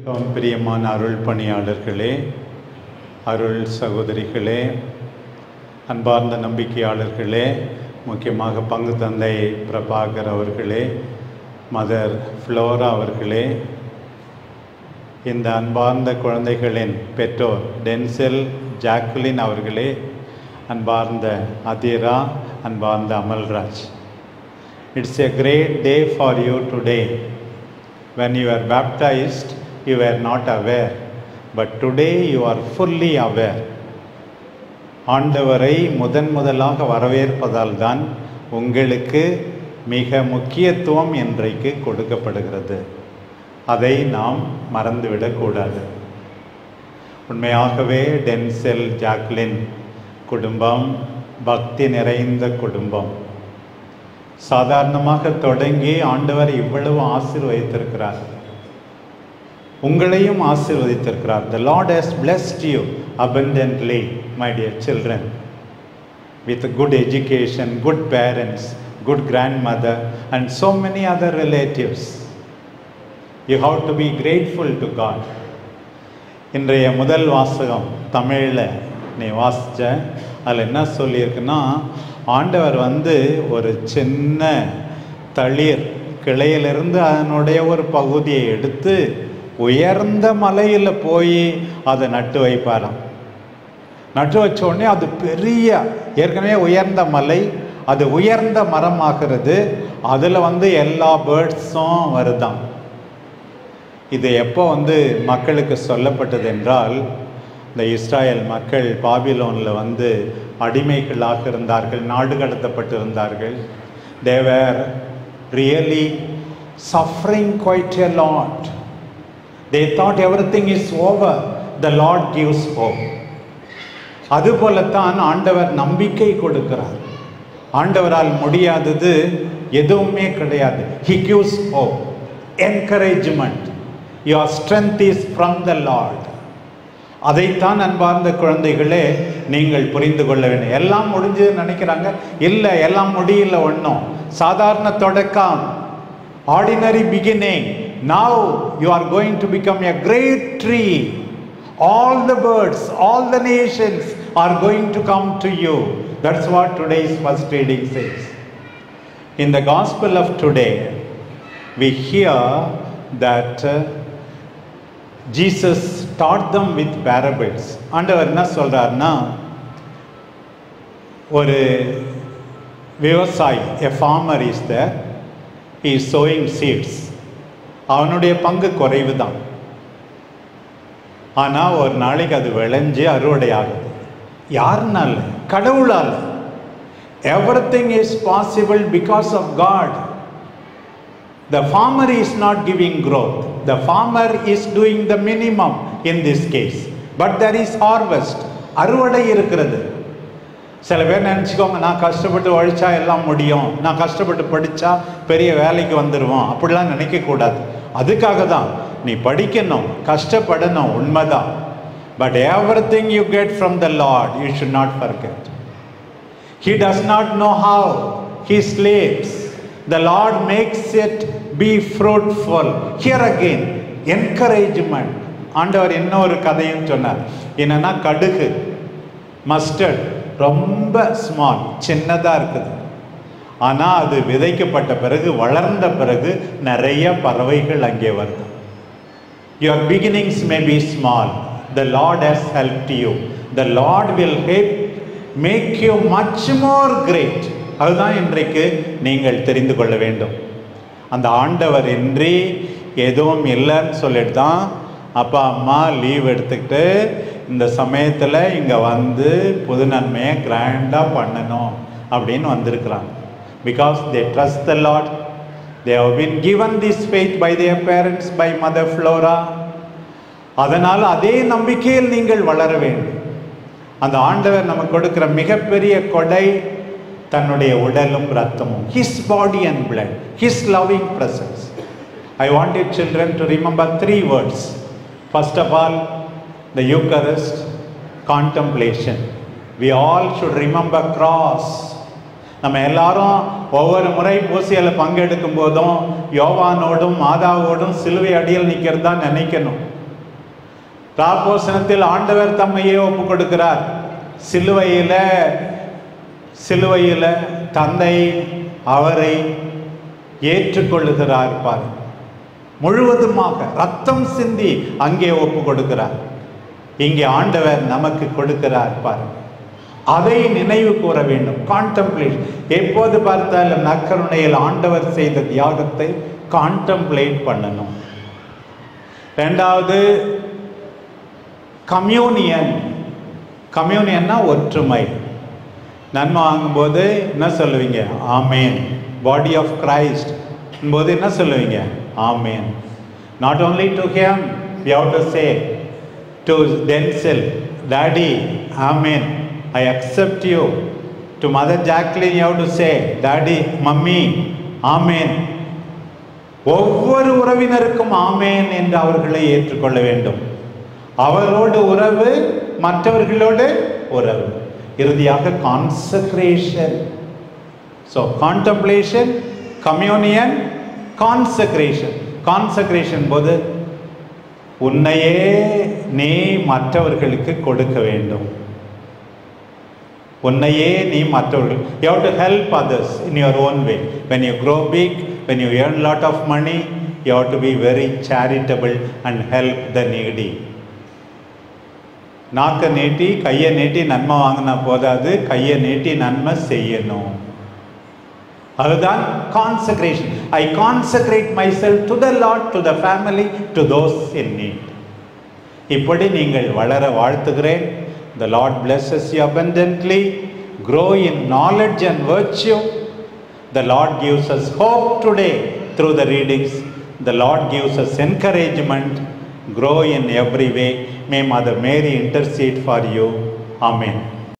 மிகவும் பிரியமான அருள் பணியாளர்களே, அருள் சகோதரிகளே, அன்பார்ந்த நம்பிக்கையாளர்களே, முக்கியமாக பங்கு தந்தை பிரபாகர் அவர்களே, மதர் ஃப்ளோரா அவர்களே, இந்த அன்பார்ந்த குழந்தைகளின் பெற்றோர் டென்செல் ஜாக்குலின் அவர்களே, அன்பார்ந்த அதிரா, அன்பார்ந்த Amalraj. It's a great day for you today. When you were baptized, you were not aware, but today you are fully aware. ஆண்டவரை முதலாக வரவேற்பதால் தான் உங்களுக்கு மிக முக்கியத்துவம் இன்றைக்கு கொடுக்கப்படுகிறது. அதை நாம் மறந்துவிடக்கூடாது. உண்மையாகவே டென்செல் ஜாக்லின் குடும்பம் பக்தி நிறைந்த குடும்பம். சாதாரணமாக தொடங்கி ஆண்டவர் இவ்வளவு ஆசீர்வதித்திருக்கிறார், உங்களையும் ஆசீர்வதித்திருக்கிறார். The Lord has blessed you abundantly, my dear children, with good education, good parents, good grandmother and so many other relatives. You have to be grateful to God. இன்றைய முதல் வாசகம் தமிழில் நீ வாசிச்ச, அதில் என்ன சொல்லியிருக்குன்னா, ஆண்டவர் ஒரு சின்ன தளிர் கிளையிலிருந்து அதனுடைய ஒரு பகுதியை எடுத்து உயர்ந்த மலையில் போய் அதை நட்டு வைப்பாராம். நட்டு வச்ச உடனே அது பெரிய, ஏற்கனவே உயர்ந்த மலை, அது உயர்ந்த மரமாகிறது. அதில் எல்லா பேர்ட்ஸும் வருதாம். இது எப்போ மக்களுக்கு சொல்லப்பட்டது என்றால், இந்த இஸ்ராயல் மக்கள் பாபிலோனில் அடிமைகளாக இருந்தார்கள், நாடு கடத்தப்பட்டிருந்தார்கள். They were really suffering quite a lot. They thought everything is over. The Lord gives hope. அதுபோலத்தான் ஆண்டவர் நம்பிக்கை கொடுக்கிறார். ஆண்டவரால் முடியாதது எதுவுமே கிடையாது. He gives hope, encouragement. Your strength is from the Lord. அதைத்தான் அன்பார்ந்த குழந்தைகளே நீங்கள் புரிந்து கொள்ள வேண்டும். எல்லாம் முடிஞ்சு நினைக்கிறாங்க, இல்லை, எல்லாம் முடியல. ஒன்றும் சாதாரண தொடக்கம், ordinary beginning. Now you are going to become a great tree. All the birds, all the nations are going to come to you. That's what today's first reading says. In the gospel of today, we hear that Jesus taught them with parables. ஆண்டவர் என்ன சொல்றாருன்னா, ஒரு விவசாயி, a farmer is there, he is sowing seeds. அவனுடைய பங்கு குறைவு தான். ஆனால் ஒரு நாளைக்கு அது விளைஞ்சு அறுவடை ஆகுது. யாருனால? கடவுளால். Everything is possible because of God. The farmer is not giving growth. The farmer is doing the minimum in this case. But there is harvest. அறுவடை இருக்கிறது. சில பேர் நினச்சிக்கோங்க, நான் கஷ்டப்பட்டு உழைச்சா எல்லாம் முடியும், நான் கஷ்டப்பட்டு படித்தா பெரிய வேலைக்கு வந்துடுவோம், அப்படிலாம் நினைக்கக்கூடாது. அதுக்காக தான் நீ படிக்கணும், கஷ்டப்படணும், உண்மைதான். But everything you get from the Lord, you should not forget. He does not know how. He sleeps. The Lord makes it be fruitful. Here again, encouragement. ஆண்டவர் இன்னொரு கதையும் சொன்னார். என்னன்னா, கடுகு, மஸ்டர்ட் ரொம்ப ஸ்மால், சின்னதாக இருக்குது. ஆனால் அது விதைக்கப்பட்ட பிறகு, வளர்ந்த பிறகு நிறைய பறவைகள் அங்கே வருது. Your beginnings may be small. The Lord has helped you. The Lord will make you much more great. அதுதான் இன்றைக்கு நீங்கள் தெரிந்து கொள்ள வேண்டும். அந்த ஆண்டவர் இன்றி எதுவும் இல்லைன்னு சொல்லிட்டு தான் அப்பா அம்மா லீவ் எடுத்துக்கிட்டு இந்த சமயத்தில் இங்கே புது நன்மையை கிராண்டாக பண்ணணும் அப்படின்னு வந்திருக்கிறாங்க. Because they trust the Lord. They have been given this faith by their parents, by Mother Flora. அதனால் அதே நம்பிக்கையில் நீங்கள் வளர வேண்டும். அந்த ஆண்டவர் நமக்கு கொடுக்கிற மிகப்பெரிய கொடை தன்னுடைய உடலும் இரத்தமும், his body and blood, his loving presence. I want you children to remember 3 words. First of all, the Eucharist, contemplation. We all should remember cross. நம்ம எல்லாரும் ஒவ்வொரு முறை பூசையில் பங்கெடுக்கும் போதும் யோவானோடும் மாதாவோடும் சிலுவை அடியில் நிற்கிறது தான் நினைக்கணும். ராப்போசனத்தில் ஆண்டவர் தம்மையே ஒப்பு கொடுக்கிறார். சிலுவையில தந்தை அவரை ஏற்றுக்கொள்ளுகிறார். பார், முழுவதுமாக ரத்தம் சிந்தி அங்கே ஒப்பு கொடுக்கிறார். இங்கே ஆண்டவர் நமக்கு கொடுக்கிறார். பார், அதை நினைவு கூற வேண்டும். கான்டம்ப்ளேஷன். எப்போது பார்த்தாலும் நற்கருணையில் ஆண்டவர் செய்த தியாகத்தை கான்டம்ப்ளேட் பண்ணணும். ரெண்டாவது கம்யூனியன். கம்யூனியன்னா ஒற்றுமை. நன்மை வாங்கும்போது என்ன சொல்லுவீங்க? ஆமேன். பாடி ஆஃப் கிரைஸ்ட் போது என்ன சொல்லுவீங்க? Amen. Not only to him, we have to say to Denzel, Daddy, Amen, I accept you. To Mother Jacqueline you have to say, Daddy, Mummy, Amen. ஒவ்வொரு உறவினருக்கும் ஆமேன் என்று அவர்களை ஏற்றுக்கொள்ள வேண்டும். அவரோடு உறவு, மற்றவர்களோடு உறவு. இறுதியாக consecration. So contemplation, communion, consecration. Consecration போது உன்னையே நீ மற்றவர்களுக்கு கொடுக்க வேண்டும். உன்னையே நீ மற்றவர்கள். You have to help others in your own way. When you grow big, when you earn lot of money, you have to be very charitable and help the needy. நாக்க நீட்டி கையை நீட்டி நன்மை வாங்கினா போதாது, கையை நீட்டி நன்மை செய்யணும். அதுதான் consecration. I consecrate myself to the Lord, to the family, to those in need. இப்படி நீங்கள் வளர வாழ்த்துகிறேன். The Lord blesses you abundantly. Grow in knowledge and virtue. The Lord gives us hope today through the readings. The Lord gives us encouragement. Grow in every way. May Mother Mary intercede for you. Amen.